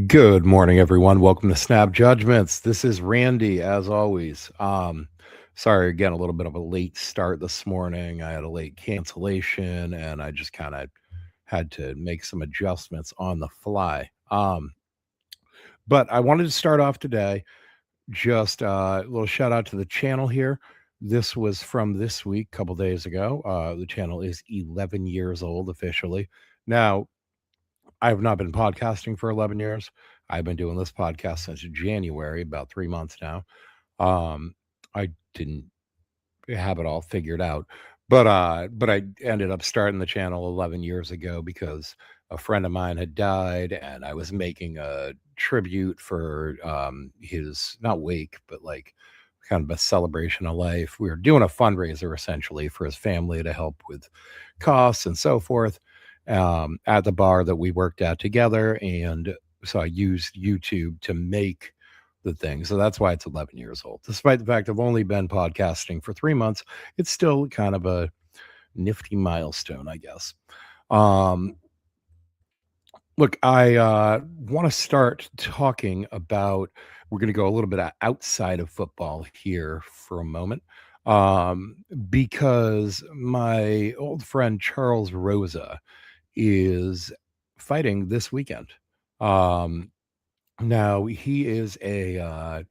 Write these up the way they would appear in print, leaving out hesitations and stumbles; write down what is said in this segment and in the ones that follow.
Good morning, everyone. Welcome to Snap Judgments. This is Randy, as always. Sorry again, a little bit of a late start this morning. I had a late cancellation, and I just kind of had to make some adjustments on the fly. But I wanted to start off today. Just a little shout out to the channel here. This was from this week, a couple days ago. The channel is 11 years old officially. Now, I have not been podcasting for 11 years. I've been doing this podcast since January, about 3 months now. I didn't have it all figured out, but I ended up starting the channel 11 years ago because a friend of mine had died, and I was making a tribute for his not wake, but like kind of a celebration of life. We were doing a fundraiser essentially for his family to help with costs and so forth at the bar that we worked at together. And so I used YouTube to make the thing. So that's why it's 11 years old. Despite the fact I've only been podcasting for 3 months, it's still kind of a nifty milestone, I guess. Um, Look, I want to start talking about. We're going to go a little bit outside of football here for a moment, um, because my old friend Charles Rosa is fighting this weekend. Um, Now he is a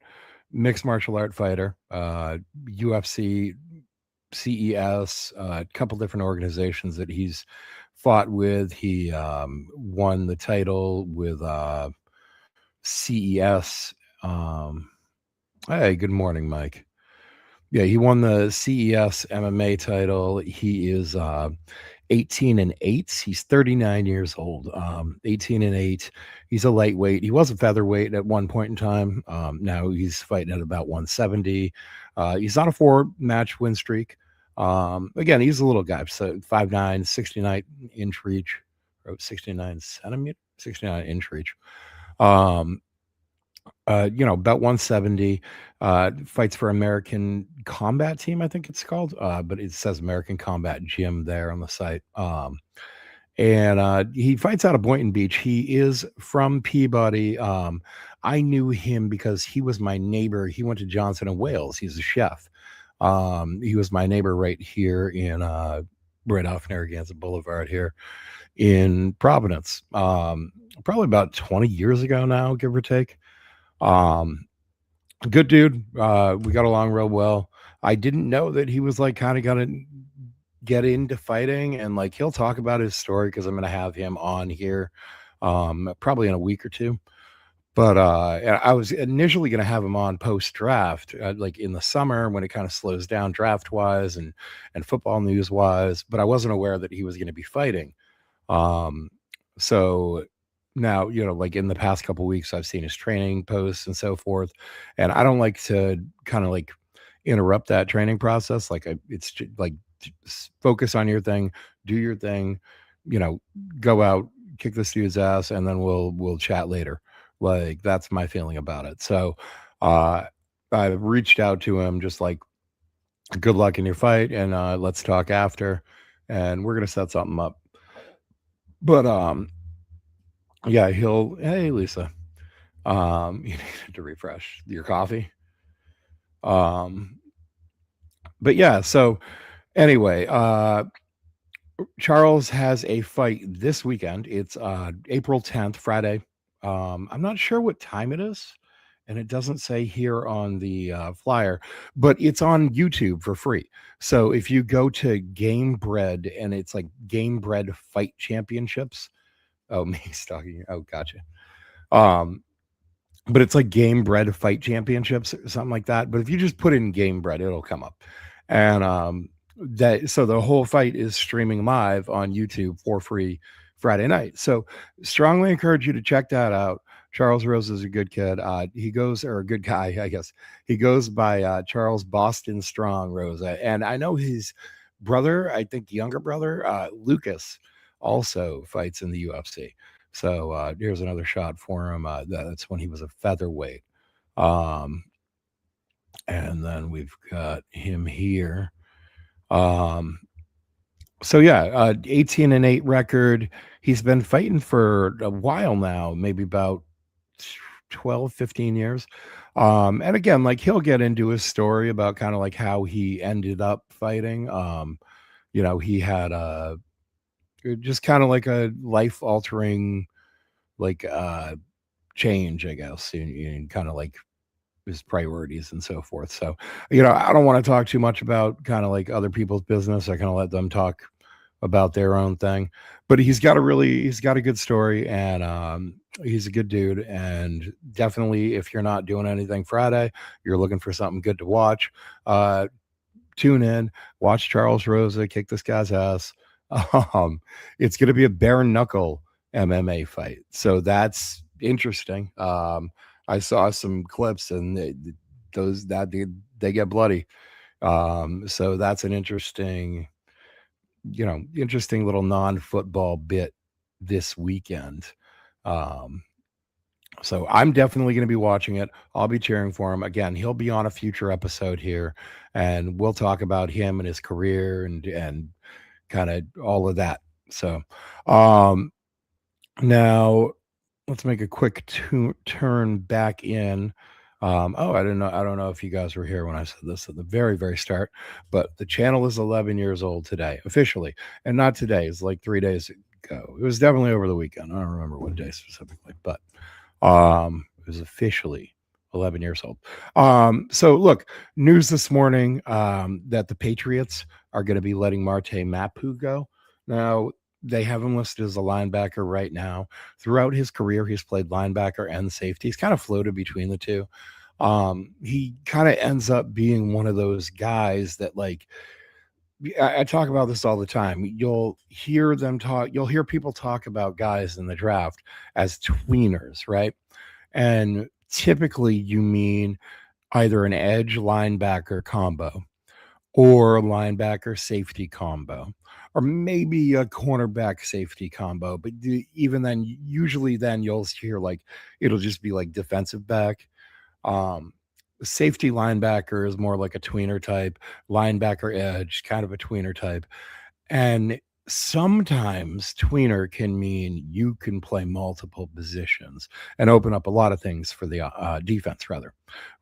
mixed martial art fighter, UFC, CES, a couple different organizations that he's fought with. He won the title with CES. Um, hey, good morning, Mike. Yeah, he won the CES MMA title. He is 18-8. He's 39 years old. 18-8. He's a lightweight. He was a featherweight at one point in time. Now he's fighting at about 170. He's on a 4-match win streak. Again, he's a little guy, so 5'9", 69-inch reach, or 69 centimeter, 69-inch reach. About 170, fights for American Combat Team, I think it's called, but it says American Combat Gym there on the site. And he fights out of Boynton Beach. He is from Peabody. I knew him because he was my neighbor. He went to Johnson and Wales. He's a chef. He was my neighbor right here in right off Narragansett Boulevard here in Providence. Probably about 20 years ago now, give or take. Good dude. We got along real well. I didn't know that he was like kind of gonna get into fighting, and like he'll talk about his story because I'm gonna have him on here probably in a week or two. But I was initially gonna have him on post draft, like in the summer when it kind of slows down draft wise and football news wise, but I wasn't aware that he was gonna be fighting. Um, so now, like in the past couple weeks, I've seen his training posts and so forth, and I don't like to kind of like interrupt that training process. Like it's like focus on your thing, do your thing, you know, go out, kick this dude's ass, and then we'll chat later. Like that's my feeling about it. So uh, I reached out to him just like good luck in your fight, and let's talk after, and we're gonna set something up. But yeah, he'll. Hey, Lisa. You needed to refresh your coffee. Um, but yeah. So anyway, Charles has a fight this weekend. It's April 10th, Friday. I'm not sure what time it is, and it doesn't say here on the flyer, but it's on YouTube for free. So if you go to Game Bread, and it's like Game Bread Fight Championships. Oh, me talking. Oh, gotcha. Um, but it's like Game Bread Fight Championships or something like that. But if you just put in Game Bread, it'll come up. And that so the whole fight is streaming live on YouTube for free Friday night. So strongly encourage you to check that out. Charles Rose is a good kid. He goes, or a good guy, I guess. He goes by Charles Boston Strong Rosa. And I know his brother, I think younger brother, Lucas, also fights in the UFC. So here's another shot for him. That's when he was a featherweight. Um, and then we've got him here. Um, so yeah, 18-8 record. He's been fighting for a while now, maybe about 12, 15 years. And again, like he'll get into his story about kind of like how he ended up fighting. He had just kind of like a life altering like change, I guess, in kind of like his priorities and so forth. So, I don't want to talk too much about kind of like other people's business. I kind of let them talk about their own thing. But he's got a good story, and he's a good dude. And definitely, if you're not doing anything Friday, you're looking for something good to watch. Uh, Tune in, watch Charles Rosa kick this guy's ass. Um, it's going to be a bare knuckle MMA fight, so that's interesting. I saw some clips, and those that they get bloody. So that's an interesting little non-football bit this weekend. Um, so I'm definitely going to be watching it. I'll be cheering for him. Again, he'll be on a future episode here, and we'll talk about him and his career and kind of all of that. So, um, now let's make a quick turn back in. I don't know if you guys were here when I said this at the very, very start, but the channel is 11 years old today, officially, and not today. It's like 3 days ago. It was definitely over the weekend. I don't remember what day specifically, but it was officially 11 years old. So look, news this morning that the Patriots are going to be letting Marte Mapu go. Now, they have him listed as a linebacker right now. Throughout his career, he's played linebacker and safety. He's kind of floated between the two. He kind of ends up being one of those guys that, like, I talk about this all the time. You'll hear people talk about guys in the draft as tweeners, right? And typically you mean either an edge linebacker combo or linebacker safety combo, or maybe a cornerback safety combo. But even then, usually then you'll hear like it'll just be like defensive back. Um, Safety linebacker is more like a tweener type, linebacker edge, kind of a tweener type. And sometimes tweener can mean you can play multiple positions and open up a lot of things for the defense, rather,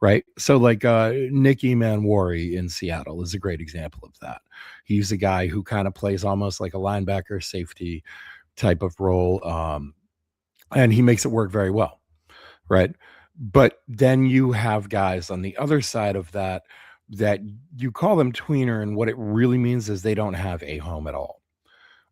right? So, like Nicky Manwari in Seattle is a great example of that. He's a guy who kind of plays almost like a linebacker safety type of role, and he makes it work very well, right? But then you have guys on the other side of that you call them tweener, and what it really means is they don't have a home at all.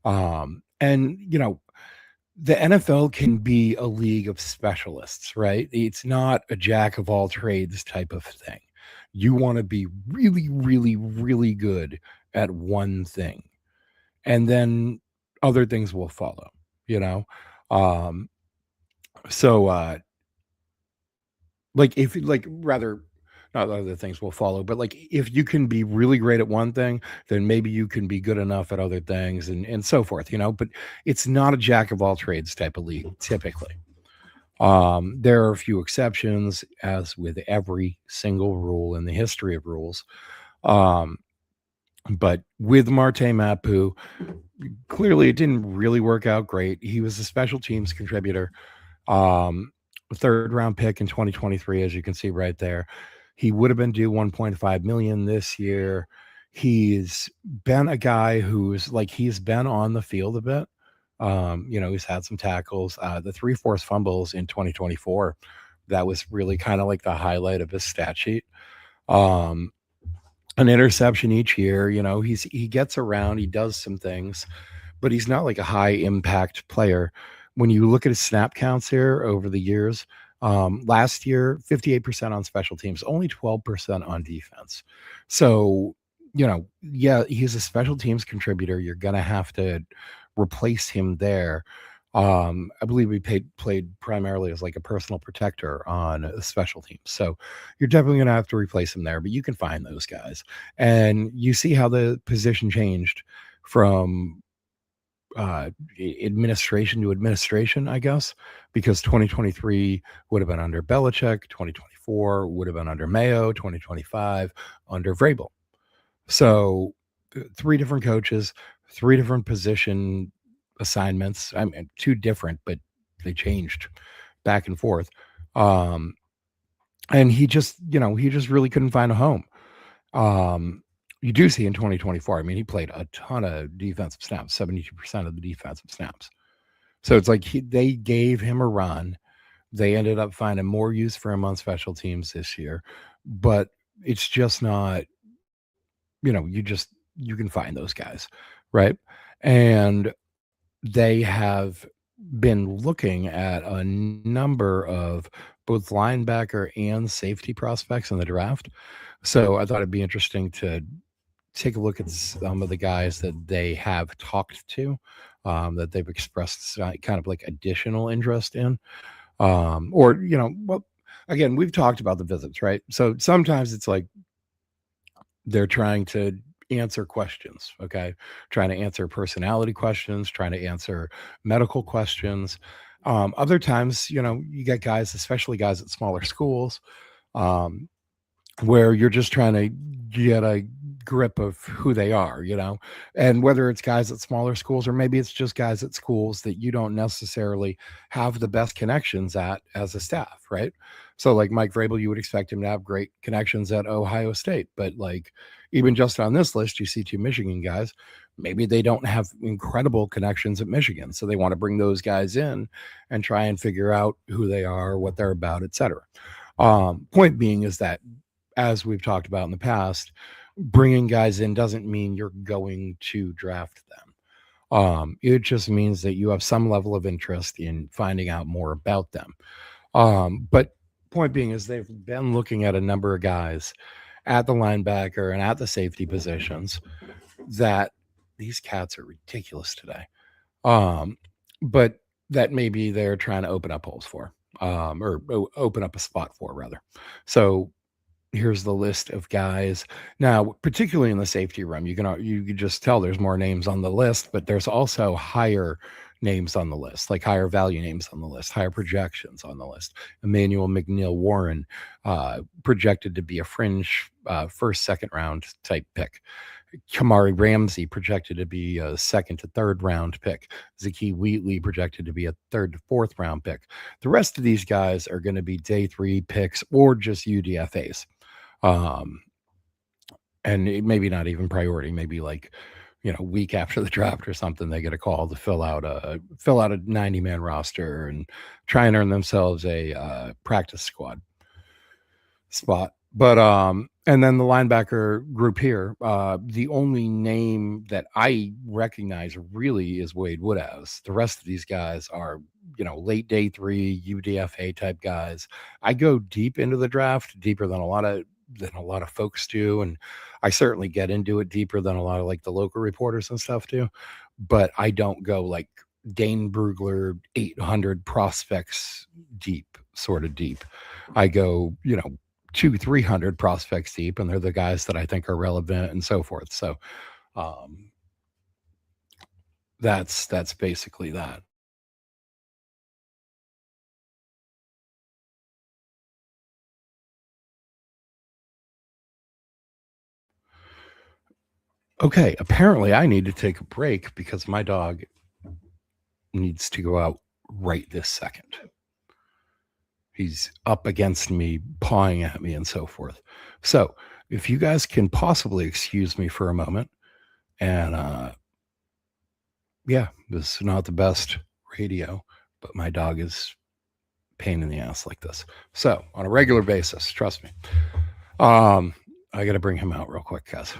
And the NFL can be a league of specialists, right? It's not a jack of all trades type of thing. You want to be really, really, really good at one thing, and then other things will follow, you know? Um, so, like, if like rather not other things will follow, but like if you can be really great at one thing, then maybe you can be good enough at other things and so forth, but it's not a jack of all trades type of league typically. There are a few exceptions, as with every single rule in the history of rules. Um, but with Marte Mapu, clearly it didn't really work out great. He was a special teams contributor. Um, Third round pick in 2023, as you can see right there. He would have been due 1.5 million this year. He's been a guy he's been on the field a bit. He's had some tackles. The 3 forced fumbles in 2024, that was really kind of like the highlight of his stat sheet. Um, an interception each year. He gets around, he does some things, but he's not like a high impact player. When you look at his snap counts here over the years, last year, 58% on special teams, only 12% on defense. So, yeah, he's a special teams contributor. You're going to have to replace him there. I believe he played primarily as like a personal protector on a special team. So you're definitely going to have to replace him there, but you can find those guys. And you see how the position changed from administration to administration, I guess, because 2023 would have been under Belichick, 2024 would have been under Mayo, 2025 under Vrabel. So 3 different coaches, 3 different position assignments. I mean, 2 different, but they changed back and forth. Um, and he just really couldn't find a home. Um, you do see in 2024, I mean, he played a ton of defensive snaps, 72% of the defensive snaps. So it's like they gave him a run. They ended up finding more use for him on special teams this year, but it's just not, you can find those guys, right? And they have been looking at a number of both linebacker and safety prospects in the draft. So I thought it'd be interesting to take a look at some of the guys that they have talked to, that they've expressed kind of like additional interest in. Or, well, again, we've talked about the visits, right? So sometimes it's like they're trying to answer questions, okay? Trying to answer personality questions, trying to answer medical questions. Other times, you get guys, especially guys at smaller schools, um, where you're just trying to get a grip of who they are, and whether it's guys at smaller schools or maybe it's just guys at schools that you don't necessarily have the best connections at as a staff, right? So like Mike Vrabel, you would expect him to have great connections at Ohio State, but like even just on this list, you see two Michigan guys. Maybe they don't have incredible connections at Michigan, so they want to bring those guys in and try and figure out who they are, what they're about, etc. Point being is that, as we've talked about in the past, bringing guys in doesn't mean you're going to draft them. It just means that you have some level of interest in finding out more about them. But point being is they've been looking at a number of guys at the linebacker and at the safety positions that these cats are ridiculous today. Um, but that maybe they're trying to open up holes for, or open up a spot for rather. So here's the list of guys. Now, particularly in the safety room, you can just tell there's more names on the list, but there's also higher names on the list, like higher value names on the list, higher projections on the list. Emmanuel McNeil Warren, projected to be a fringe first, second round type pick. Kamari Ramsey projected to be a second to third round pick. Zakee Wheatley projected to be a third to fourth round pick. The rest of these guys are going to be day three picks or just UDFAs. Um, and maybe not even priority, maybe like, week after the draft or something, they get a call to fill out a 90-man roster and try and earn themselves a practice squad spot. But and then the linebacker group here, the only name that I recognize really is Wade Woodhouse. The rest of these guys are, late day three UDFA type guys. I go deep into the draft, deeper than a lot of folks do, and I certainly get into it deeper than a lot of like the local reporters and stuff do. But I don't go like Dane Brugler 800 prospects deep, sort of deep. I go, two, 300 prospects deep, and they're the guys that I think are relevant and so forth. So um, that's basically that. Okay, apparently I need to take a break because my dog needs to go out right this second. He's up against me, pawing at me, and so forth. So if you guys can possibly excuse me for a moment, and yeah, this is not the best radio, but my dog is pain in the ass like this. So on a regular basis, trust me. Um, I got to bring him out real quick, guys.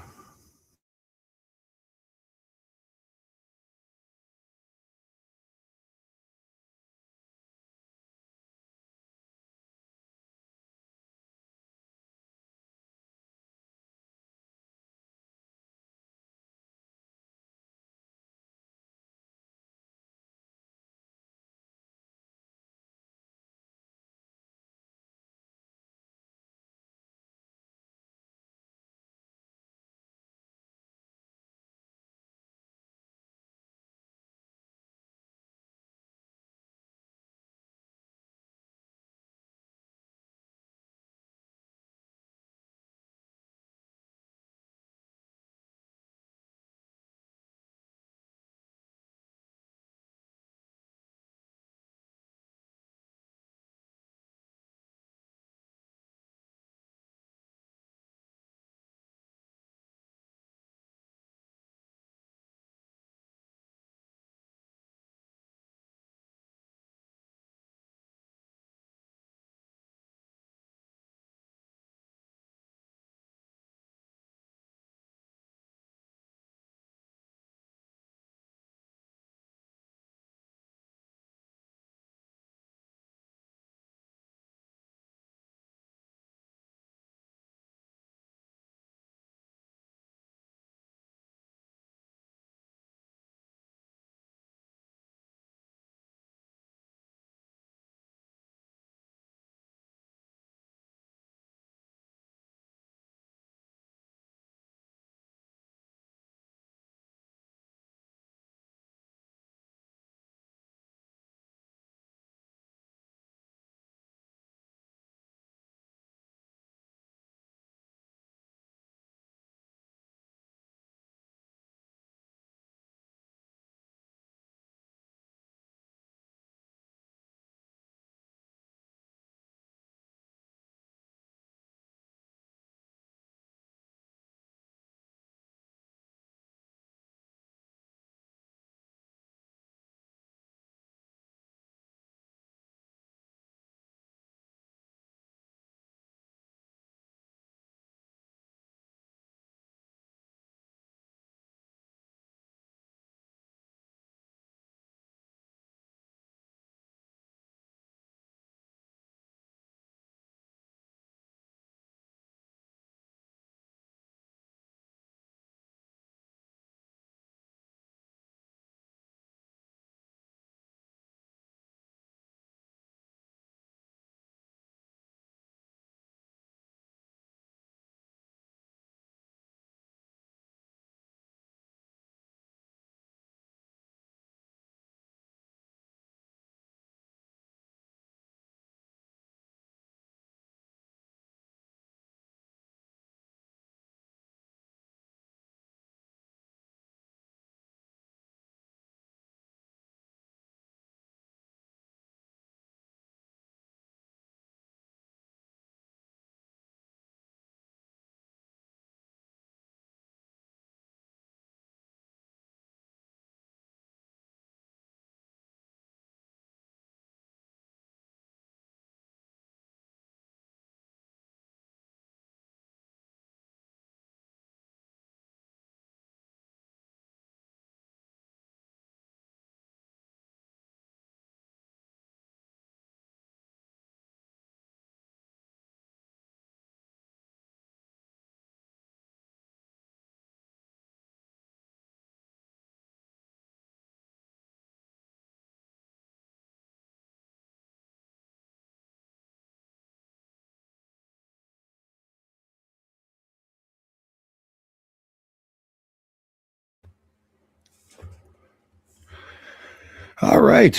All right.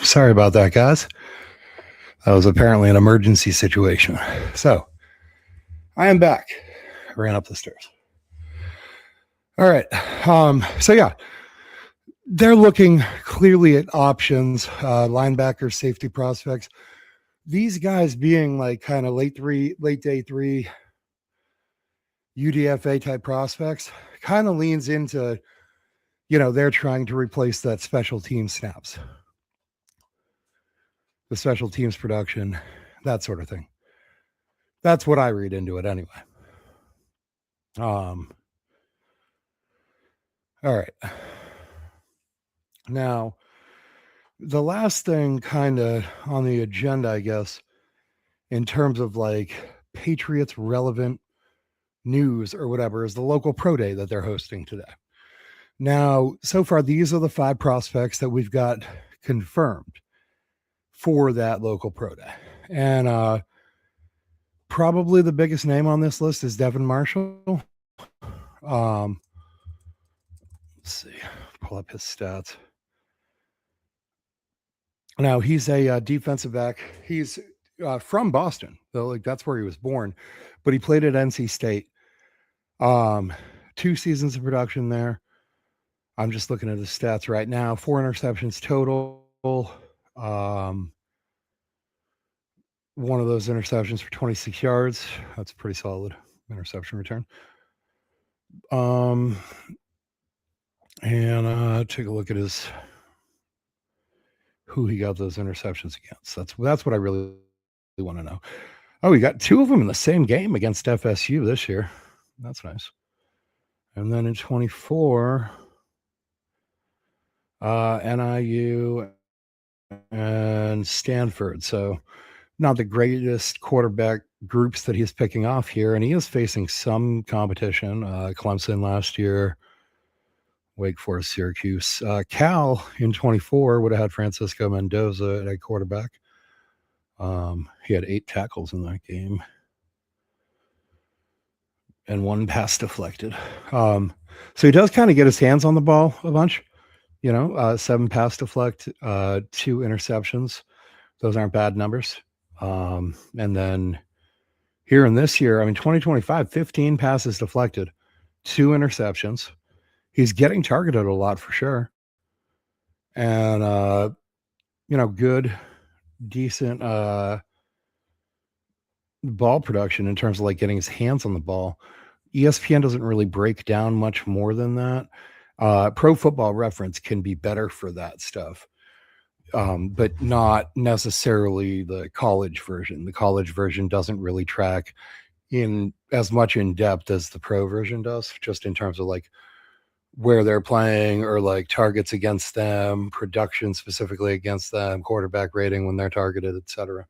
Sorry about that, guys. That was apparently an emergency situation. So I am back. I ran up the stairs. All right. So yeah, they're looking clearly at options, linebackers, safety prospects. These guys being like kind of late day three UDFA type prospects kind of leans into, they're trying to replace that special team snaps, the special teams production, that sort of thing. That's what I read into it anyway. All right. Now, the last thing kind of on the agenda, I guess, in terms of like Patriots relevant news or whatever, is the local pro day that they're hosting today. Now, so far, these are the 5 prospects that we've got confirmed for that local pro day. And probably the biggest name on this list is Devin Marshall. Let's see, pull up his stats. Now he's a defensive back. He's from Boston, though. Like that's where he was born, but he played at NC State. 2 seasons of production there. I'm just looking at his stats right now. 4 interceptions total. One of those interceptions for 26 yards. That's a pretty solid interception return. And take a look at who he got those interceptions against. That's what I really want to know. Oh, he got 2 of them in the same game against FSU this year. That's nice. And then in 24, NIU and Stanford. So not the greatest quarterback groups that he's picking off here. And he is facing some competition. Clemson last year, Wake Forest, Syracuse. Cal in 24 would have had Francisco Mendoza at quarterback. He had 8 tackles in that game and 1 pass deflected. So he does kind of get his hands on the ball a bunch. 7 pass deflect, 2 interceptions. Those aren't bad numbers. And then here in this year, 2025, 15 passes deflected, 2 interceptions. He's getting targeted a lot for sure. And, good, decent ball production in terms of like getting his hands on the ball. ESPN doesn't really break down much more than that. Pro Football Reference can be better for that stuff, but not necessarily the college version. The college version doesn't really track in as much in depth as the pro version does, just in terms of like where they're playing or like targets against them, production specifically against them, quarterback rating when they're targeted, etc.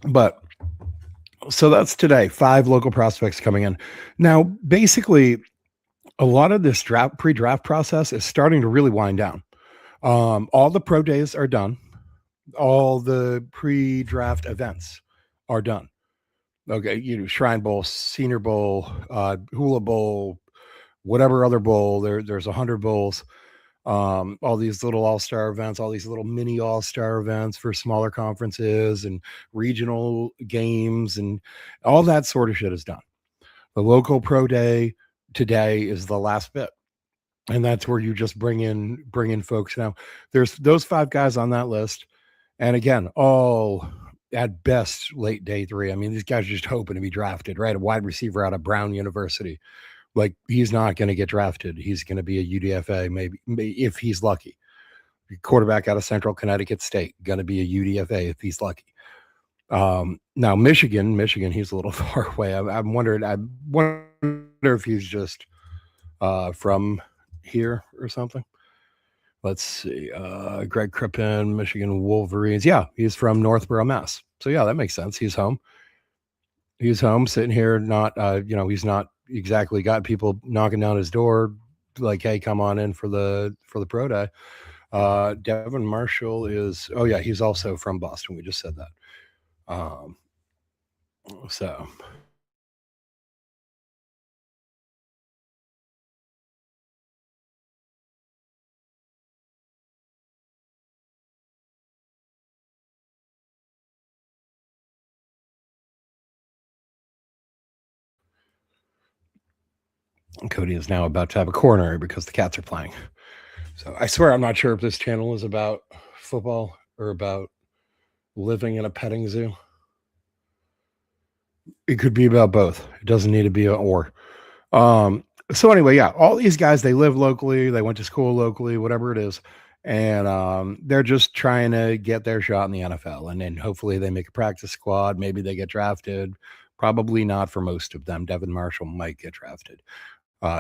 But so that's today, 5 local prospects coming in. Now, basically, a lot of this pre-draft process is starting to really wind down. All the pro days are done. All the pre-draft events are done. Okay, Shrine Bowl, Senior Bowl, Hula Bowl, whatever other bowl. There's 100 bowls. All these little all-star events, all these little mini all-star events for smaller conferences and regional games, and all that sort of shit is done. The local pro day today is the last bit. And that's where you just bring in folks. Now, there's those 5 guys on that list. And again, all at best late day 3. These guys are just hoping to be drafted, right? A wide receiver out of Brown University. Like, he's not going to get drafted. He's going to be a UDFA, maybe if he's lucky. Quarterback out of Central Connecticut State, going to be a UDFA if he's lucky. Now Michigan, he's a little far away. I wonder if he's just from here or something. Let's see. Greg Crippen, Michigan Wolverines. Yeah, he's from Northborough, Mass. So yeah, that makes sense. He's home. He's home, sitting here. Not, he's not exactly got people knocking down his door, like, "Hey, come on in for the pro day." Devin Marshall is. Oh yeah, he's also from Boston. We just said that. So. Cody is now about to have a coronary because the cats are playing. So I swear I'm not sure if this channel is about football or about living in a petting zoo. It could be about both. It doesn't need to be an or. So anyway, yeah, all these guys, they live locally, they went to school locally, whatever it is. And they're just trying to get their shot in the NFL. And then hopefully they make a practice squad. Maybe they get drafted. Probably not for most of them. Devin Marshall might get drafted.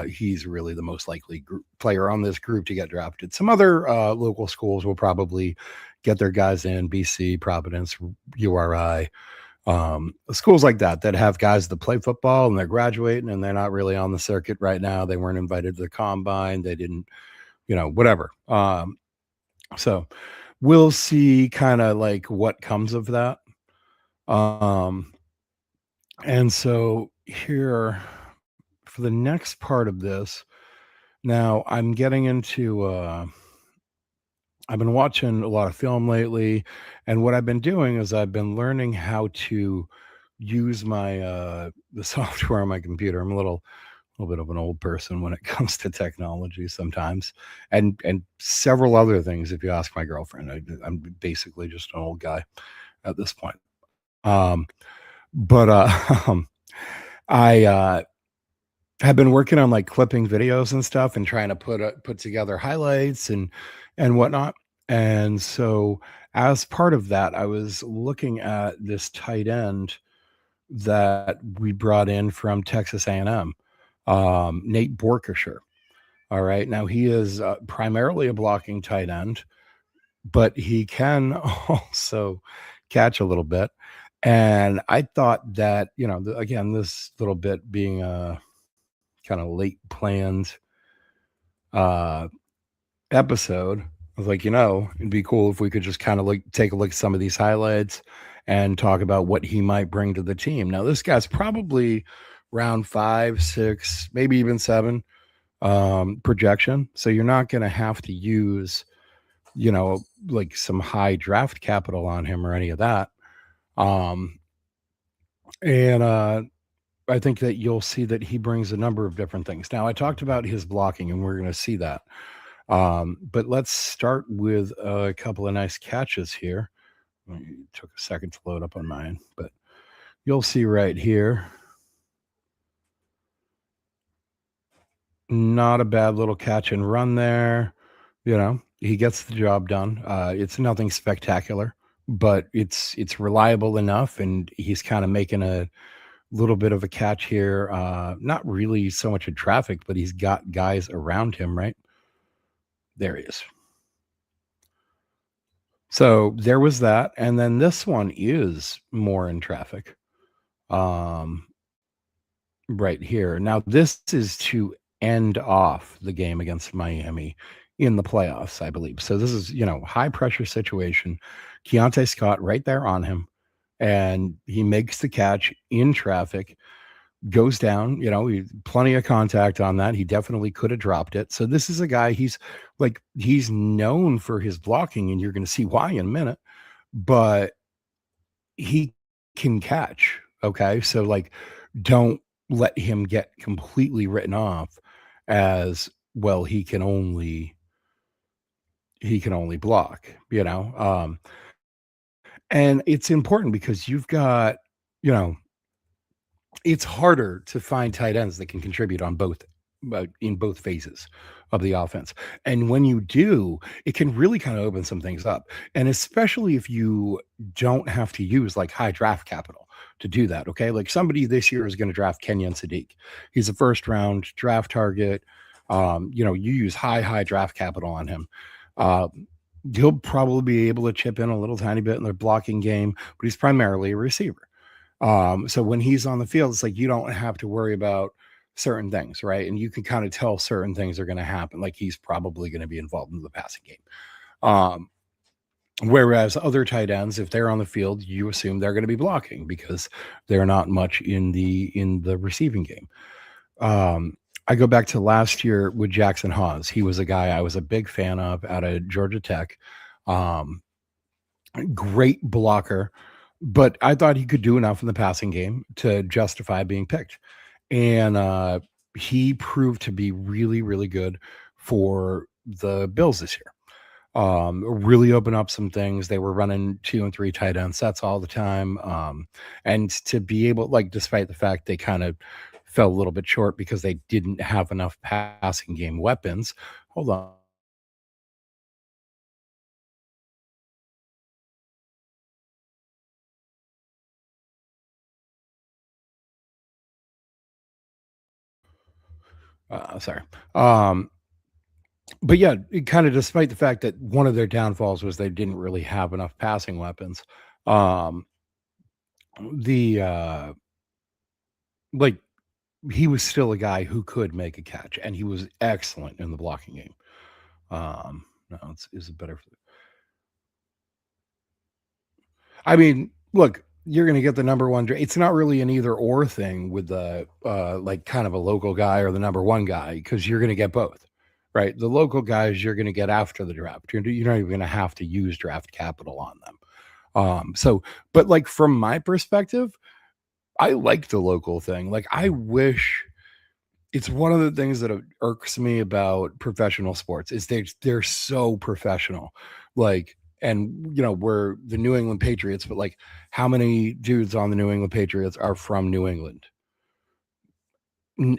He's really the most likely player on this group to get drafted. Some other local schools will probably get their guys in: BC, Providence, URI, schools like that have guys that play football and they're graduating and they're not really on the circuit right now. They weren't invited to the combine. They didn't, whatever. So we'll see kind of like what comes of that. And so here for the next part of this, now I'm getting into, I've been watching a lot of film lately, and what I've been doing is I've been learning how to use my the software on my computer. I'm a little bit of an old person when it comes to technology sometimes, and several other things. If you ask my girlfriend, I'm basically just an old guy at this point. But I have been working on like clipping videos and stuff and trying to put together highlights and whatnot. And so as part of that, I was looking at this tight end that we brought in from Texas A&M, Nate Borkisher. All right. Now he is primarily a blocking tight end, but he can also catch a little bit. And I thought that, again, this little bit being a kind of late planned episode, I was like, it'd be cool if we could just kind of like take a look at some of these highlights and talk about what he might bring to the team. Now, this guy's probably round 5, 6, maybe even 7 projection. So you're not going to have to use, like some high draft capital on him or any of that. And I think that you'll see that he brings a number of different things. Now, I talked about his blocking, and we're going to see that. But let's start with a couple of nice catches here. It took a second to load up on mine, but you'll see right here. Not a bad little catch and run there. He gets the job done. It's nothing spectacular, but it's reliable enough, and he's kind of making a little bit of a catch here. Not really so much in traffic, but he's got guys around him, right? There he is. So there was that. And then this one is more in traffic. Right here. Now, this is to end off the game against Miami in the playoffs, I believe. So this is, high pressure situation. Keontae Scott right there on him. And he makes the catch in traffic, goes down, plenty of contact on that. He definitely could have dropped it. So this is a guy, he's known for his blocking, and you're going to see why in a minute, but he can catch. Okay. So don't let him get completely written off as, well, he can only block, and it's important because you've got, it's harder to find tight ends that can contribute on both, in both phases of the offense. And when you do, it can really kind of open some things up. And especially if you don't have to use like high draft capital to do that. Okay. Like somebody this year is going to draft Kenyon Sadiq. He's a first round draft target. You use high draft capital on him. He'll probably be able to chip in a little tiny bit in their blocking game, but he's primarily a receiver. So when he's on the field, it's like you don't have to worry about certain things, right? And you can kind of tell certain things are going to happen. Like he's probably going to be involved in the passing game. Whereas other tight ends, if they're on the field, you assume they're going to be blocking because they're not much in the receiving game. I go back to last year with Jackson Hawes. He was a guy I was a big fan of out of Georgia Tech. Great blocker, but I thought he could do enough in the passing game to justify being picked. And he proved to be really, really good for the Bills this year. Really open up some things. They were running 2 and 3 tight end sets all the time, and to be able like, despite the fact they kind of fell a little bit short because they didn't have enough passing game weapons. Hold on. Sorry. Um, but yeah, kind of despite the fact that one of their downfalls was they didn't really have enough passing weapons. Um, the like he was still a guy who could make a catch, and he was excellent in the blocking game. No, it's a better. I mean, look, you're gonna get the number one. It's not really an either or thing with the like kind of a local guy or the number one guy because you're gonna get both, right? The local guys you're gonna get after the draft. You're not even gonna have to use draft capital on them. So, but like from my perspective, I like the local thing. Like, I wish it's one of the things that irks me about professional sports is they're so professional. Like, and we're the New England Patriots, but like how many dudes on the New England Patriots are from New England?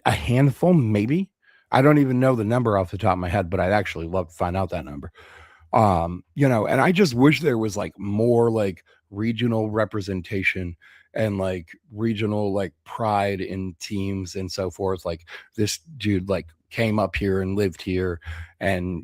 A handful, maybe. I don't even know the number off the top of my head, but I'd actually love to find out that number. And I just wish there was like more like regional representation and like regional like pride in teams and so forth. Like this dude like came up here and lived here and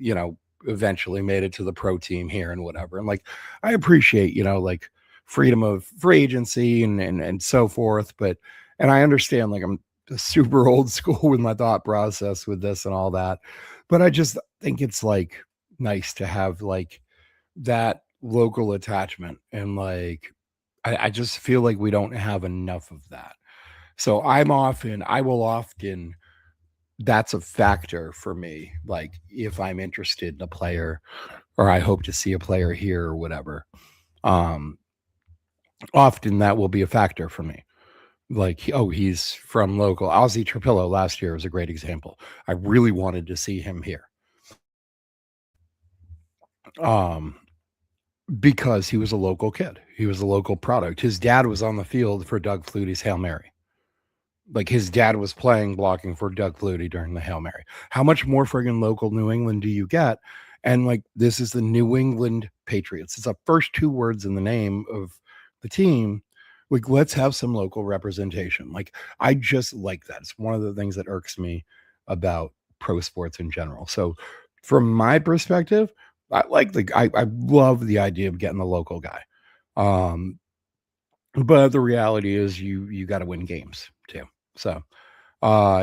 eventually made it to the pro team here and whatever. And like I appreciate, like freedom of free agency and so forth, but and I understand like I'm super old school with my thought process with this and all that. But I just think it's like nice to have like that local attachment and like I just feel like we don't have enough of that. So I will often that's a factor for me. Like if I'm interested in a player or I hope to see a player here or whatever, um, often that will be a factor for me. Like, oh, he's from local. Ozzy Trapillo last year was a great example. I really wanted to see him here. Um, Because he was a local kid. He was a local product. His dad was on the field for Doug Flutie's Hail Mary. Like his dad was playing blocking for Doug Flutie during the Hail Mary. How much more friggin' local New England do you get? And like this is the New England Patriots. It's the first two words in the name of the team. Like let's have some local representation. Like I just like that. It's one of the things that irks me about pro sports in general. So from my perspective, I love the idea of getting the local guy. Um, but the reality is you got to win games too. So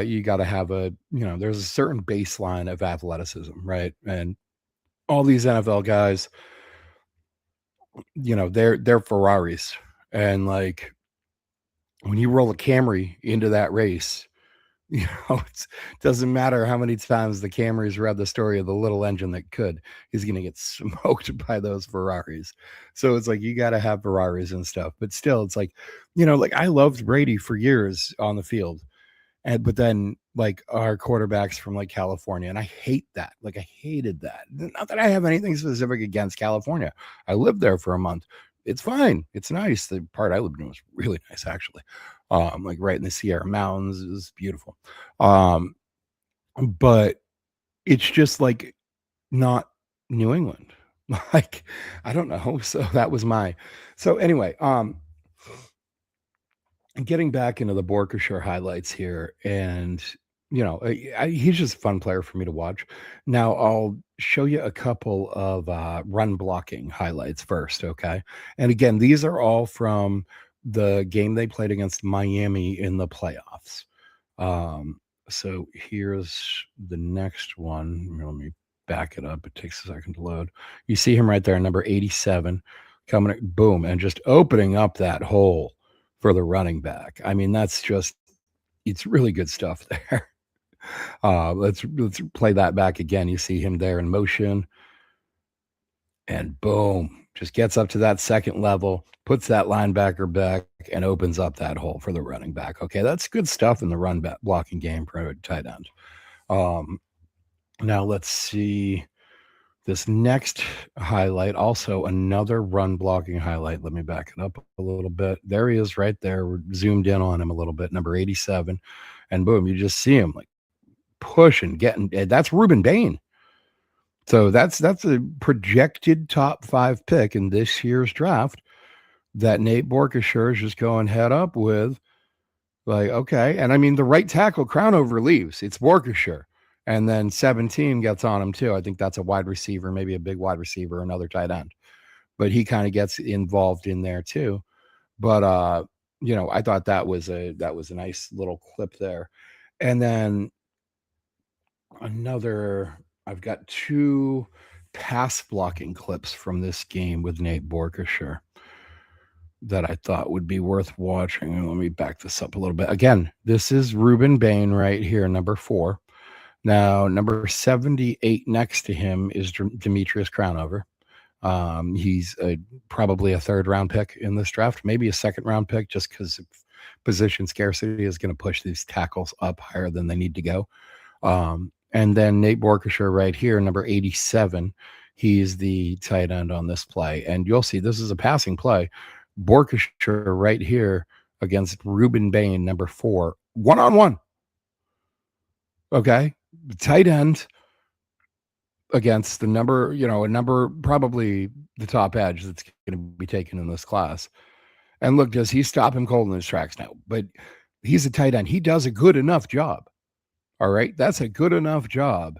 you got to have there's a certain baseline of athleticism, right? And all these NFL guys, they're Ferraris. And like when you roll a Camry into that race, it doesn't matter how many times the Camrys read the story of the little engine that could, he's going to get smoked by those Ferraris. So it's like you got to have Ferraris and stuff, but still, it's like, like I loved Brady for years on the field, and but then like our quarterbacks from like California, and I hate that. Like I hated that. Not that I have anything specific against California. I lived there for a month. It's fine. It's nice. The part I lived in was really nice, actually. Like right in the Sierra Mountains, it was beautiful. Um, but it's just like not New England. Like I don't know. So that was my. So anyway, getting back into the Borkshire highlights here, and he's just a fun player for me to watch. Now I'll show you a couple of run blocking highlights first, okay? And again, these are all from the game they played against Miami in the playoffs. Um, so here's the next one. Let me back it up. It takes a second to load. You see him right there, number 87, coming, boom, and just opening up that hole for the running back. I mean, it's really good stuff there. Let's play that back again. You see him there in motion, and boom, just gets up to that second level, puts that linebacker back, and opens up that hole for the running back. Okay, that's good stuff in the run blocking game for a tight end. Now let's see this next highlight, also another run blocking highlight. Let me back it up a little bit. There he is right there. We're zoomed in on him a little bit, number 87. And boom, you just see him like pushing, getting, that's Reuben Bain. So that's a projected top 5 pick in this year's draft that Nate Borkashire is just going head up with. Like, okay. And I mean, the right tackle Crownover leaves. It's Borkashire. And then 17 gets on him too. I think that's a wide receiver, maybe a big wide receiver, another tight end. But he kind of gets involved in there too. But I thought that was a nice little clip there. And then I've got 2 pass blocking clips from this game with Nate Borkashire that I thought would be worth watching. Let me back this up a little bit. Again, this is Reuben Bain right here, number 4. Now, number 78 next to him is Demetrius Crownover. He's probably a 3rd-round pick in this draft, maybe a 2nd-round pick, just because position scarcity is going to push these tackles up higher than they need to go. And then Nate Borkashire right here, number 87. He's the tight end on this play. And you'll see this is a passing play. Borkashire right here against Reuben Bain, number 4, one-on-one. Okay. Tight end against the number, a number, probably the top edge that's going to be taken in this class. And look, does he stop him cold in his tracks? No, but he's a tight end. He does a good enough job. All right. That's a good enough job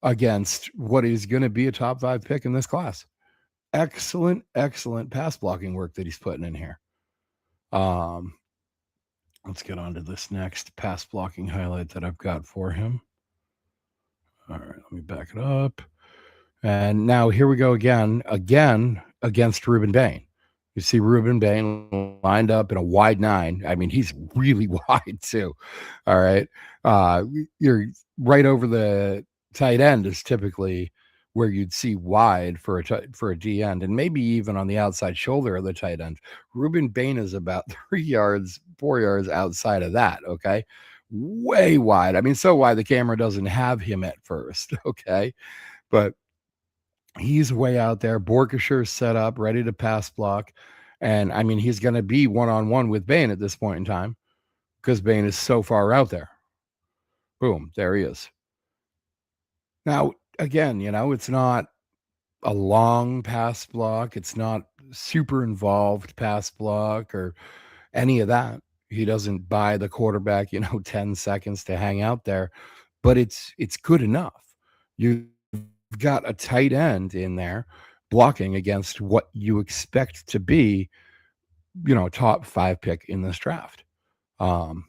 against what is going to be a top 5 pick in this class. Excellent pass blocking work that he's putting in here. Let's get on to this next pass blocking highlight that I've got for him. All right, let me back it up. And now here we go again against Reuben Bain. You see Reuben Bain lined up in a wide 9. I mean, he's really wide too. All right. You're right over the tight end is typically where you'd see wide for a D end, and maybe even on the outside shoulder of the tight end. Reuben Bain is about 4 yards outside of that. Okay. Way wide. I mean, so wide the camera doesn't have him at first. Okay. But he's way out there. Borkashire's set up, ready to pass block. And I mean, he's going to be one-on-one with Bain at this point in time because Bain is so far out there. Boom, there he is. Now, again, it's not a long pass block. It's not super involved pass block or any of that. He doesn't buy the quarterback, 10 seconds to hang out there, but it's good enough. You've got a tight end in there blocking against what you expect to be, top 5 pick in this draft. So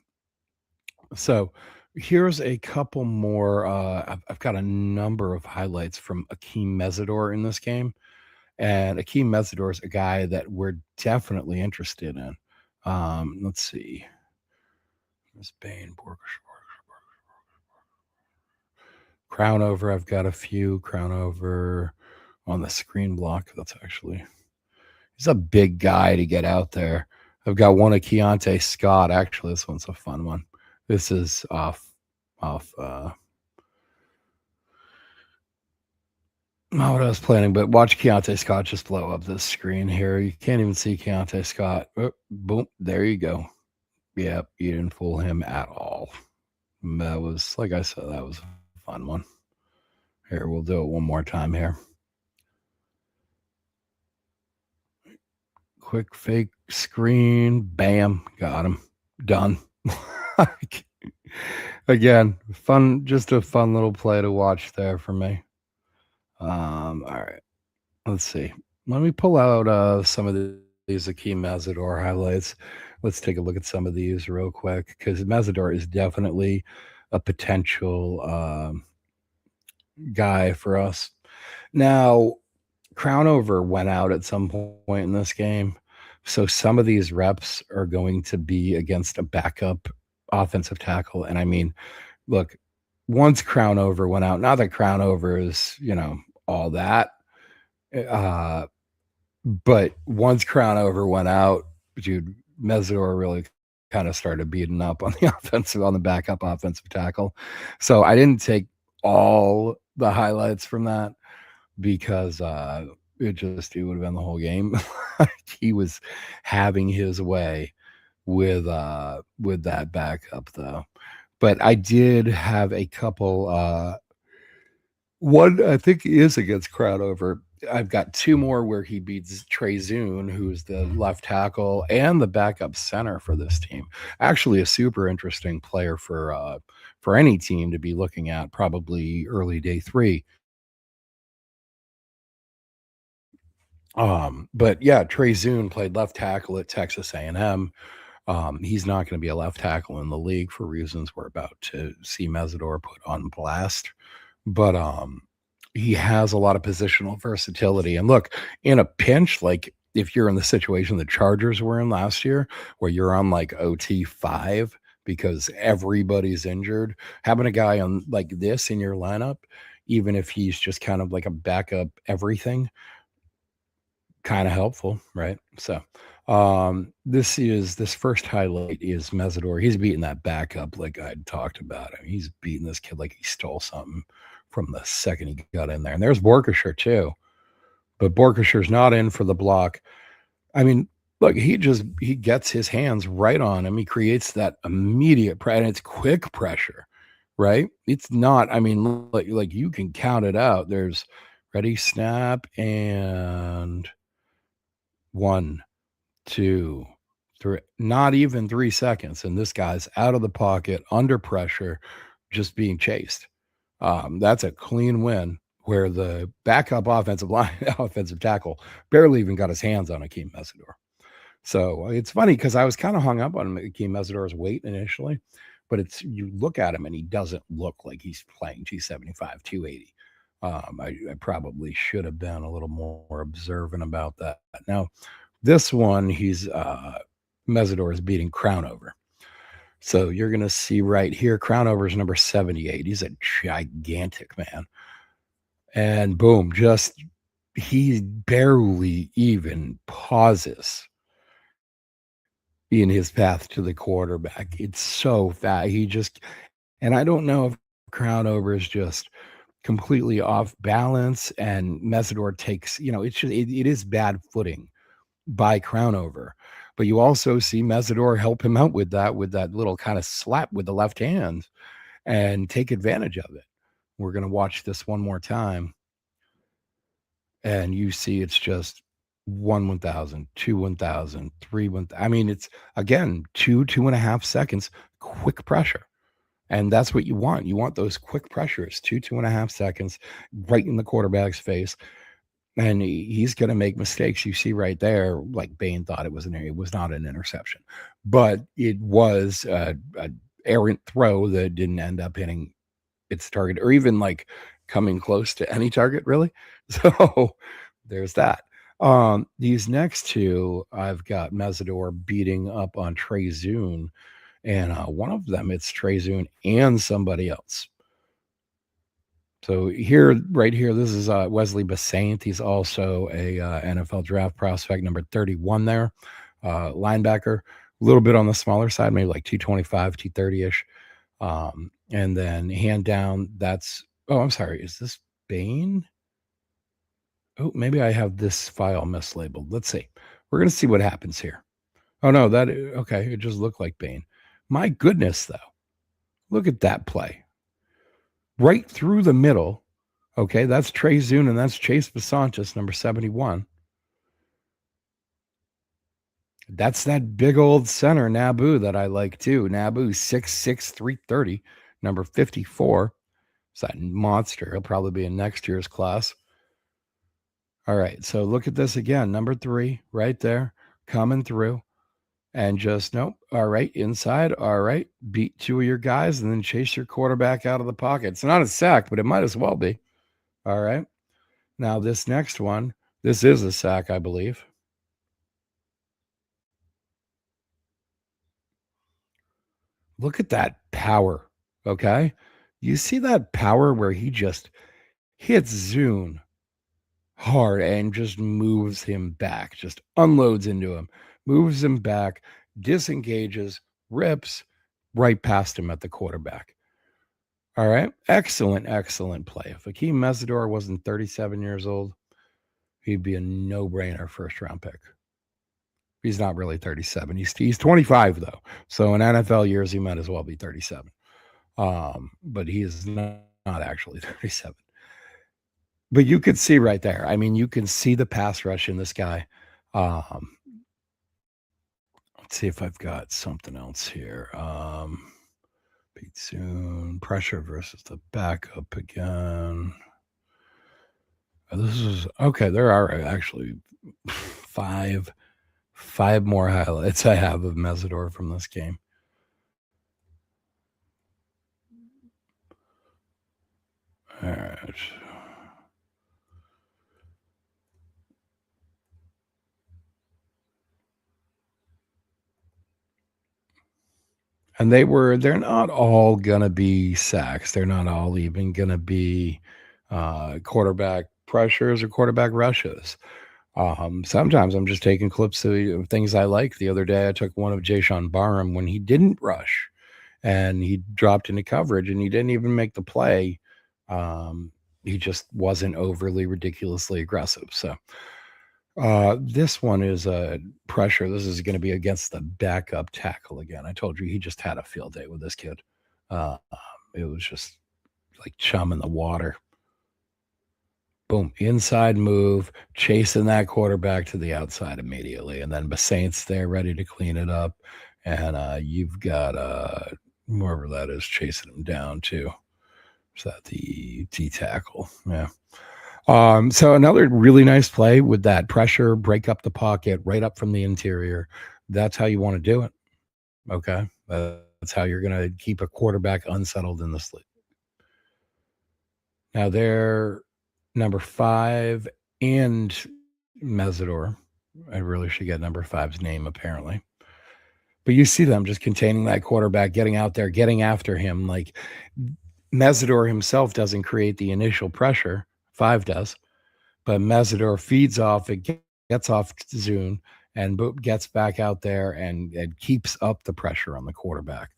here's a couple more. I've got a number of highlights from Akeem Mesidor in this game. And Akeem Mesidor is a guy that we're definitely interested in. Let's see. Miss Bain, Crownover. I've got a few Crownover on the screen block. He's a big guy to get out there. I've got one of Keontae Scott. Actually, this one's a fun one. This is off not what I was planning, but watch Keontae Scott just blow up this screen here. You can't even see Keontae Scott. Oh, boom, there you go. Yep, you didn't fool him at all. That was, like I said, that was a fun one. Here, we'll do it one more time here. Quick fake screen. Bam, got him. Done. Again, just a fun little play to watch there for me. All right, let's see. Let me pull out some of these Akeem Mesidor highlights. Let's take a look at some of these real quick because Mesidor is definitely a potential guy for us. Now, Crownover went out at some point in this game, so some of these reps are going to be against a backup offensive tackle. And I mean, look, once Crownover went out, not that Crownover is, all that. But once Crownover went out, dude, Mesidor really kind of started beating up on the on the backup offensive tackle. So I didn't take all the highlights from that because it would have been the whole game. He was having his way with that backup though. But I did have a couple one I think is against Crowdover. I've got two more where he beats Trey Zune, who's the left tackle and the backup center for this team. Actually, a super interesting player for any team to be looking at, probably early day three. But yeah, Trey Zune played left tackle at Texas A&M. He's not going to be a left tackle in the league for reasons we're about to see Mesidor put on blast. But he has a lot of positional versatility. And look, in a pinch, like if you're in the situation the Chargers were in last year, where you're on like OT5 because everybody's injured, having a guy on like this in your lineup, even if he's just kind of like a backup everything, kind of helpful, right? So this first highlight is Mesidor. He's beating that backup like I talked about. I mean, he's beating this kid like he stole something from the second he got in there. And there's Borkshire too, but Borkshire's not in for the block. I mean, look, he gets his hands right on him. He creates that immediate pressure, and it's quick pressure, right? It's not. I mean, like you can count it out. There's ready, snap, and one, two, three, not even 3 seconds. And this guy's out of the pocket under pressure, just being chased. That's a clean win where the backup offensive line, offensive tackle barely even got his hands on Akeem Mesidor. So it's funny because I was kind of hung up on Akeem Mesidor's weight initially, but you look at him and he doesn't look like he's playing 275, 280. I probably should have been a little more observant about that. Now, this one, Mesidor is beating Crownover. So you're going to see right here, Crownover is number 78. He's a gigantic man. And boom, he barely even pauses in his path to the quarterback. It's so fast. And I don't know if Crownover is just completely off balance and Mesidor takes, it is bad footing by Crownover. But you also see Mesidor help him out with that little kind of slap with the left hand and take advantage of it. We're going to watch this one more time. And you see it's just 1,000, 1,000, 1,000. I mean, it's again, 2.5 seconds, quick pressure. And that's what you want. You want those quick pressures, 2.5 seconds right in the quarterback's face. And he's going to make mistakes. You see right there, like Bain thought it was not an interception, but it was an errant throw that didn't end up hitting its target or even like coming close to any target, really. So there's that. These next two, I've got Mesidor beating up on Trey Zune, and one of them, it's Trey Zune and somebody else. So right here, this is Wesley Basaint. He's also a NFL draft prospect, number 31 there, linebacker. A little bit on the smaller side, maybe like 225, 230-ish. And then hand down, I'm sorry, is this Bain? Oh, maybe I have this file mislabeled. Let's see. We're going to see what happens here. Oh, no, okay, it just looked like Bain. My goodness, though. Look at that play. Right through the middle. Okay, that's Trey Zune, and that's Chase Basantis, number 71. That's that big old center, Naboo, that I like too. Naboo, 6'6", 330, number 54. It's that monster. He'll probably be in next year's class. All right, so look at this again. Number 3, right there, coming through. And just, nope. All right, inside. All right, beat 2 of your guys and then chase your quarterback out of the pocket. It's not a sack, but it might as well be. All right. Now, this next one, this is a sack, I believe. Look at that power, okay? You see that power where he just hits Zune hard and just moves him back, just unloads into him, moves him back, disengages, rips right past him at the quarterback. All right. Excellent, excellent play. If Akeem Mesidor wasn't 37 years old, he'd be a no-brainer first round pick. He's not really 37. He's 25 though. So in NFL years, he might as well be 37. But he is not actually 37. But you could see right there. I mean, you can see the pass rush in this guy. Let's see if I've got something else here. Pete Soon, pressure versus the backup again. This is okay. There are actually five more highlights I have of Mesidor from this game. All right. And they're not all gonna be sacks. They're not all even gonna be quarterback pressures or quarterback rushes. Sometimes I'm just taking clips of things I like. The other day I took one of Jayshon Barham when he didn't rush and he dropped into coverage and he didn't even make the play. He just wasn't overly ridiculously aggressive. So this one is a pressure. This is going to be against the backup tackle again. I told you he just had a field day with this kid. It was just like chum in the water. Boom, inside move, chasing that quarterback to the outside immediately. And then Basaint's there ready to clean it up. And you've got whoever that is chasing him down too. Is that the D tackle? Yeah. So another really nice play with that pressure, break up the pocket right up from the interior. That's how you want to do it. Okay. That's how you're going to keep a quarterback unsettled in this league. Now they're number 5 and Mesidor. I really should get number 5's name apparently. But you see them just containing that quarterback, getting out there, getting after him. Like Mesidor himself doesn't create the initial pressure. 5 does. But Mesidor feeds off, it gets off Zune and gets back out there and keeps up the pressure on the quarterback.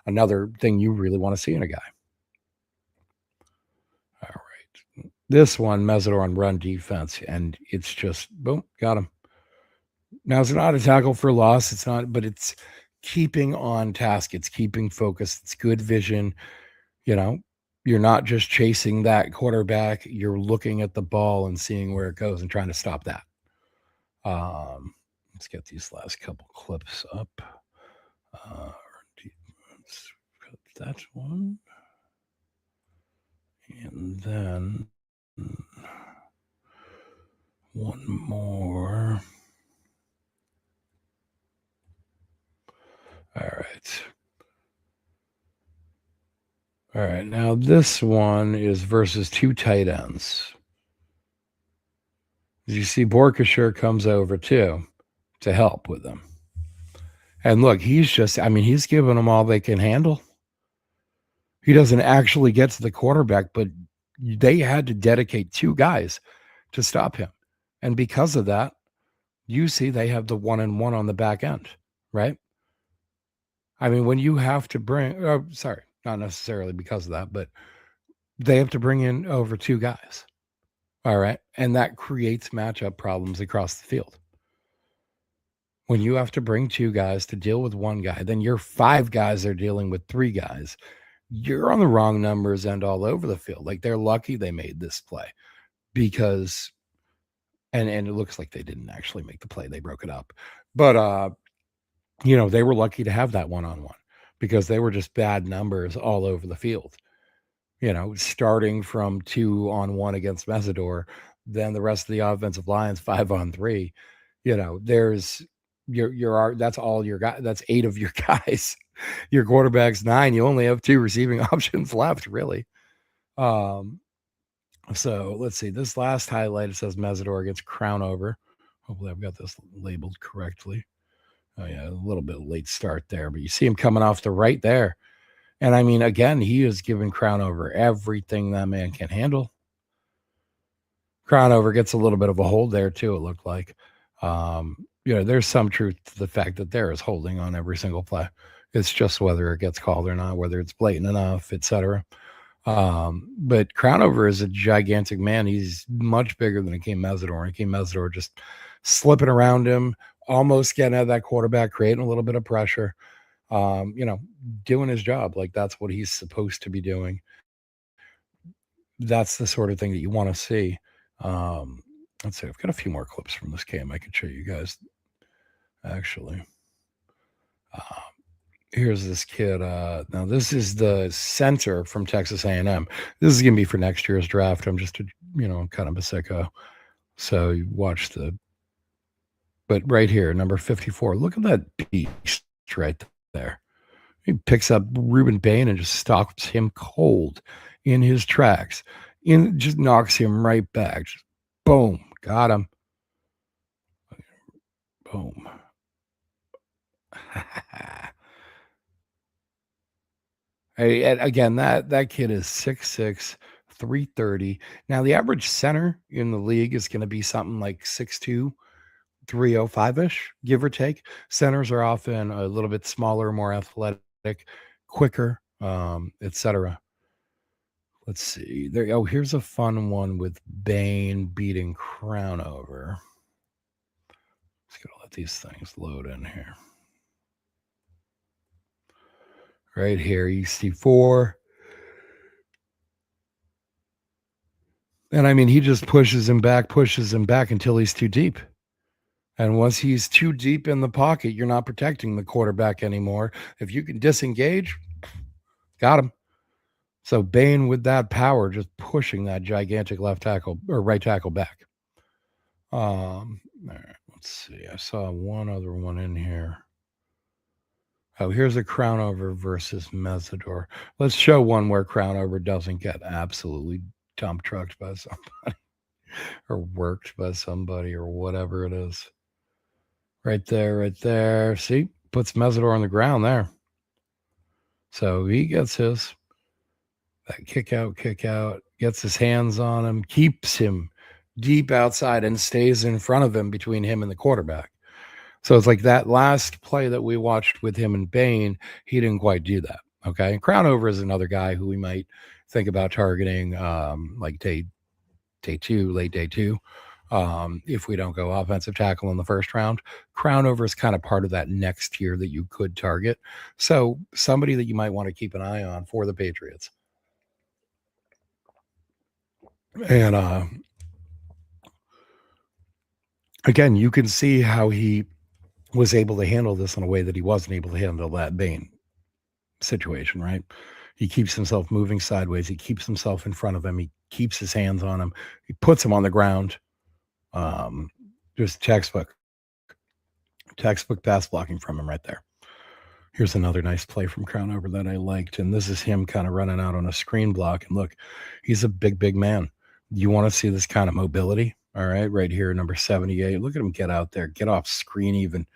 Another thing you really want to see in a guy. All right. This one, Mesidor on run defense, and it's just, boom, got him. Now, it's not a tackle for loss. It's not, but it's keeping on task. It's keeping focused. It's good vision. You know, you're not just chasing that quarterback. You're looking at the ball and seeing where it goes and trying to stop that. Let's get these last couple clips up. Let's cut that one. And then one more. All right. All right. Now this one is versus 2 tight ends. You see Borkashire comes over too to help with them. And look, he's giving them all they can handle. He doesn't actually get to the quarterback, but they had to dedicate 2 guys to stop him. And because of that, you see they have the 1-and-1 on the back end, right? I mean, when you have to bring, not necessarily because of that, but they have to bring in over 2 guys. All right. And that creates matchup problems across the field. When you have to bring 2 guys to deal with 1 guy, then your 5 guys are dealing with 3 guys. You're on the wrong numbers and all over the field. Like they're lucky they made this play because, and it looks like they didn't actually make the play. They broke it up. But, they were lucky to have that 1-on-1 because they were just bad numbers all over the field. Starting from 2-on-1 against Mesidor, then the rest of the offensive line's 5-on-3. There's that's all your guys. That's 8 of your guys. Your quarterback's 9. You only have 2 receiving options left, really. So let's see. This last highlight, it says Mesidor against Crownover. Hopefully I've got this labeled correctly. Oh yeah, a little bit late start there, but you see him coming off the right there. And I mean, again, he is giving Crownover everything that man can handle. Crownover gets a little bit of a hold there too, it looked like. There's some truth to the fact that there is holding on every single play. It's just whether it gets called or not, whether it's blatant enough, etc. But Crownover is a gigantic man. He's much bigger than Akeem Mesidor. And Akeem Mesidor just slipping around him, almost getting at that quarterback, creating a little bit of pressure. Doing his job. Like that's what he's supposed to be doing. That's the sort of thing that you want to see. Let's see. I've got a few more clips from this game I could show you guys. Actually, here's this kid. Now this is the center from Texas A&M. This is gonna be for next year's draft. I'm just kind of a sicko. So you watch but right here, number 54. Look at that beast right there. He picks up Ruben Bain and just stalks him cold in his tracks. Just knocks him right back. Just boom, got him. Boom. Again, that kid is 6'6", 330. Now the average center in the league is going to be something like 6'2", 305-ish, give or take. Centers are often a little bit smaller, more athletic, quicker, etc. Let's see. Here's a fun one with Bain beating Crownover. Just gotta let these things load in here. Right here, you see 4. And I mean, he just pushes him back until he's too deep. And once he's too deep in the pocket, you're not protecting the quarterback anymore. If you can disengage, got him. So Bain with that power, just pushing that gigantic left tackle or right tackle back. All right, let's see. I saw one other one in here. Oh, here's a Crownover versus Mesidor. Let's show one where Crownover doesn't get absolutely dump trucked by somebody or worked by somebody or whatever it is. Right there. See, puts Mesidor on the ground there. So he gets his. That kick out, gets his hands on him, keeps him deep outside and stays in front of him between him and the quarterback. So it's like that last play that we watched with him and Bain, he didn't quite do that. Okay. And Crownover is another guy who we might think about targeting like late day 2. If we don't go offensive tackle in the first round. Crownover is kind of part of that next tier that you could target. So somebody that you might want to keep an eye on for the Patriots. And again, you can see how he was able to handle this in a way that he wasn't able to handle that Bain situation, right? He keeps himself moving sideways. He keeps himself in front of him. He keeps his hands on him. He puts him on the ground. Just textbook pass blocking from him right there. Here's another nice play from Crownover that I liked. And this is him kind of running out on a screen block. And look, he's a big man. You want to see this kind of mobility? All right here, number 78. Look at him get out there, get off screen even.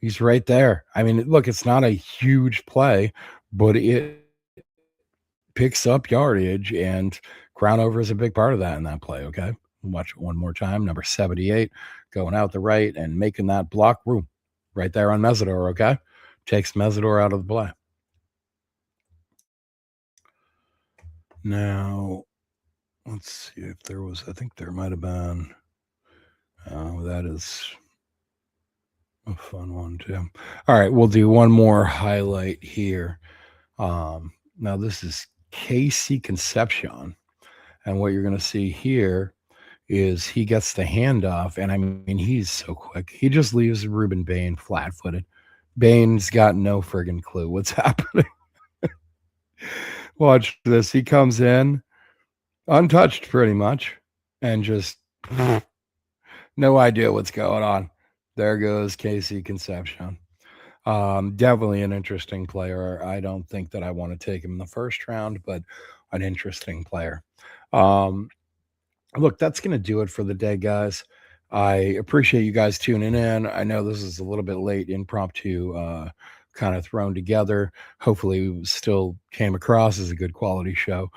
He's right there. I mean, look, it's not a huge play, but it picks up yardage, and Crownover is a big part of that in that play, okay? Watch it one more time. Number 78 going out the right and making that block room right there on Mesidor, okay? Takes Mesidor out of the play. Now, let's see if there was, I think there might have been, that is a fun one too. All right, we'll do one more highlight here. Now this is Casey Concepcion. And what you're going to see here is he gets the handoff. And I mean, he's so quick. He just leaves Ruben Bain flat-footed. Bain's got no friggin' clue what's happening. Watch this. He comes in untouched pretty much and just no idea what's going on. There goes Casey Concepcion. Definitely an interesting player. I don't think that I want to take him in the first round, but an interesting player. Look, that's going to do it for the day, guys. I appreciate you guys tuning in. I know this is a little bit late, impromptu kind of thrown together. Hopefully, it still came across as a good quality show.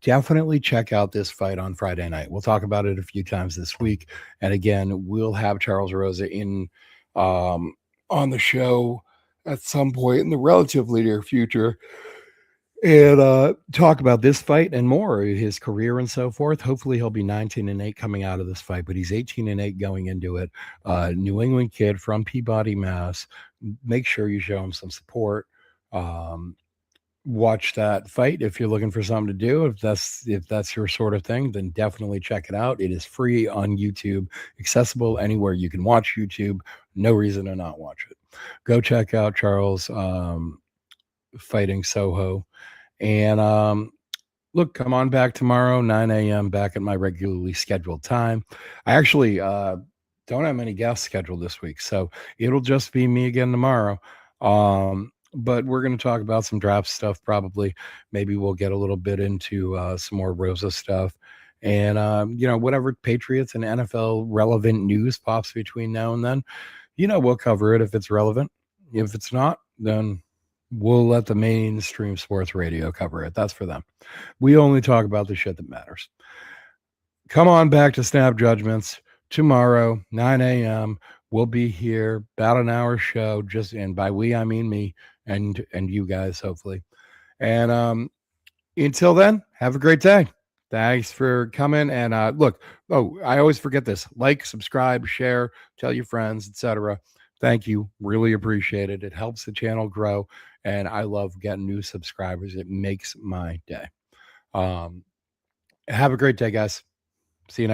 Definitely check out this fight on Friday night. We'll talk about it a few times this week. And again, we'll have Charles Rosa in um, on the show at some point in the relatively near future and talk about this fight and more, his career and so forth. Hopefully, he'll be 19-8 coming out of this fight, but he's 18-8 going into it. New England kid from Peabody, Mass. Make sure you show him some support. Um, Watch that fight if you're looking for something to do. If that's your sort of thing, then definitely check it out. It is free on YouTube, accessible anywhere you can watch YouTube. No reason to not watch it. Go check out Charles fighting Soho. And look, come on back tomorrow, 9 a.m., back at my regularly scheduled time. I actually don't have many guests scheduled this week, so it'll just be me again tomorrow. But we're going to talk about some draft stuff probably. Maybe we'll get a little bit into some more Rosa stuff. And, whatever Patriots and NFL relevant news pops between now and then, we'll cover it if it's relevant. If it's not, then we'll let the mainstream sports radio cover it. That's for them. We only talk about the shit that matters. Come on back to Snap Judgments tomorrow, 9 a.m. We'll be here, about an hour show. And by we, I mean me and you guys, hopefully. And until then, have a great day. Thanks for coming. And look, I always forget this. Like, subscribe, share, tell your friends, etc. Thank you. Really appreciate it. It helps the channel grow. And I love getting new subscribers. It makes my day. Have a great day, guys. See you next